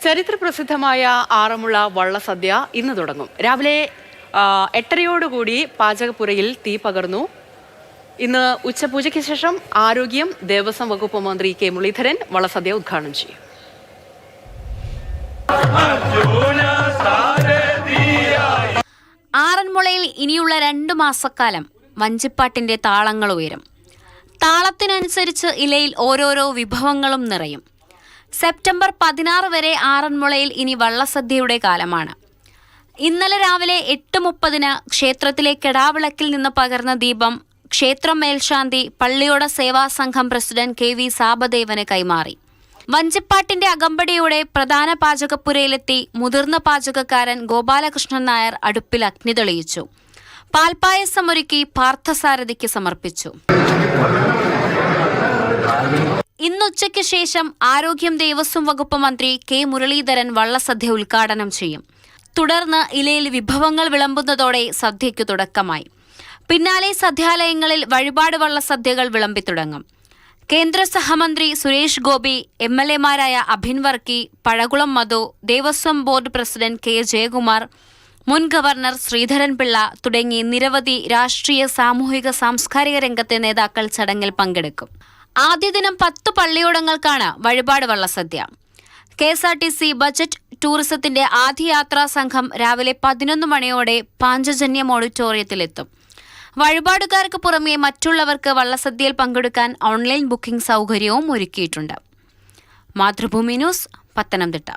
ചരിത്രപ്രസിദ്ധമായ ആറന്മുള വള്ളസദ്യ ഇന്ന് തുടങ്ങും. രാവിലെ 8:30 പാചകപ്പുരയിൽ തീ പകർന്നു. ഇന്ന് ഉച്ചപൂജയ്ക്ക് ശേഷം ആരോഗ്യം ദേവസ്വം വകുപ്പ് മന്ത്രി കെ മുരളീധരൻ വള്ളസദ്യ ഉദ്ഘാടനം ചെയ്യും. ആറന്മുളയിൽ ഇനിയുള്ള 2 മാസക്കാലം വഞ്ചിപ്പാട്ടിന്റെ താളങ്ങൾ ഉയരും. താളത്തിനനുസരിച്ച് ഇലയിൽ ഓരോരോ വിഭവങ്ങളും നിറയും. സെപ്റ്റംബർ 16 വരെ ആറന്മുളയിൽ ഇനി വള്ളസദ്യയുടെ കാലമാണ്. ഇന്നലെ രാവിലെ 8:30 ക്ഷേത്രത്തിലെ കെടാവിളക്കിൽ നിന്ന് പകർന്ന ദീപം ക്ഷേത്രം മേൽശാന്തി പള്ളിയോട സേവാ സംഘം പ്രസിഡന്റ് KV സാബദേവന് കൈമാറി. വഞ്ചിപ്പാട്ടിന്റെ അകമ്പടിയോടെ പ്രധാന പാചകപ്പുരയിലെത്തി മുതിർന്ന പാചകക്കാരൻ ഗോപാലകൃഷ്ണൻ നായർ അടുപ്പിൽ അഗ്നി തെളിയിച്ചു. പാൽപ്പായസമൊരുക്കി പാർത്ഥസാരഥിക്ക് സമർപ്പിച്ചു. ഇന്നുച്ചയ്ക്ക് ശേഷം ആരോഗ്യം ദേവസ്വം വകുപ്പ് മന്ത്രി കെ മുരളീധരൻ വള്ളസദ്യ ഉദ്ഘാടനം ചെയ്യും. തുടർന്ന് ഇലയിൽ വിഭവങ്ങൾ വിളമ്പുന്നതോടെ സദ്യയ്ക്ക് തുടക്കമായി. പിന്നാലെ സദ്യാലയങ്ങളിൽ വഴിപാട് വള്ളസദ്യകൾ വിളമ്പിത്തുടങ്ങും. കേന്ദ്ര സഹമന്ത്രി സുരേഷ് ഗോപി, MLA-മാരായ Abhin Varkey, Pazhakulam Madhu, Devaswom board president K Jayakumar, മുൻ ഗവർണർ ശ്രീധരൻപിള്ള തുടങ്ങി നിരവധി രാഷ്ട്രീയ, സാമൂഹിക, സാംസ്കാരിക രംഗത്തെ നേതാക്കൾ ചടങ്ങിൽ പങ്കെടുക്കും. ആദ്യ ദിനം 10 പള്ളിയോടങ്ങൾക്കാണ് വഴിപാട് വള്ളസദ്യ. KSRTC ബജറ്റ് ടൂറിസത്തിന്റെ ആദ്യ യാത്രാ സംഘം രാവിലെ 11 മണിയോടെ പാഞ്ചജന്യം ഓഡിറ്റോറിയത്തിലെത്തും. വഴിപാടുകാർക്ക് പുറമെ മറ്റുള്ളവർക്ക് വള്ളസദ്യയിൽ പങ്കെടുക്കാൻ ഓൺലൈൻ ബുക്കിംഗ് സൗകര്യവും ഒരുക്കിയിട്ടുണ്ട്. മാതൃഭൂമി ന്യൂസ്, പത്തനംതിട്ട.